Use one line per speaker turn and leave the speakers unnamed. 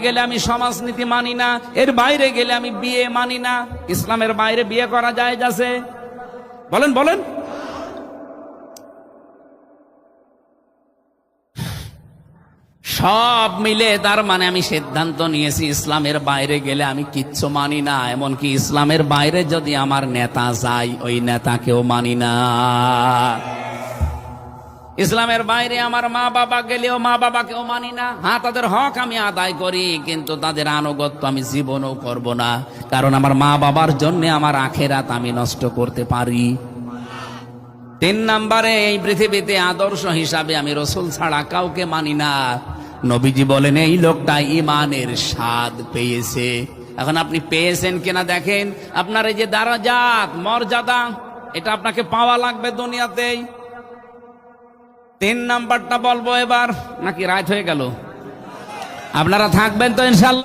গেলে আমি সমাজনীতি মানি না, এর বাইরে গেলে আমি বিয়ে মানি না। ইসলামের বাইরে বিয়ে করা যায় যাচ্ছে? বলেন বলেন। সব মিলে তার মানে আমি সিদ্ধান্ত নিয়েছি ইসলামের বাইরে গেলে আমি কিচ্ছু মানি না। এমনকি ইসলামের বাইরে যদি আমার নেতা যায়, ওই নেতাকেও মানি না। ইসলামের বাইরে আমার মা বাবা গেলেও মা বাবাকেও মানি না। হ্যাঁ, তাদের হক আমি আদায় করি, কিন্তু তাদের আনুগত্য আমি জীবনও করব না। কারণ আমার মা বাবার জন্য আমার আখেরাত আমি নষ্ট করতে পারি। 3 নম্বরে, এই পৃথিবীতে আদর্শ হিসাবে আমি রাসূল ছাড়া কাউকে মানি না। নবীজি বলেন এই লোকটা ঈমানের স্বাদ পেয়েছে। এখন আপনি পেয়েছেন কিনা দেখেন। আপনার এই যে দারাজাত, মর্যাদা, এটা আপনাকে পাওয়া লাগবে দুনিয়াতেই। 3 নাম্বারটা বলবো এবার, নাকি রাত হয়ে গেল? আপনারা থাকবেন তো ইনশাআল্লাহ?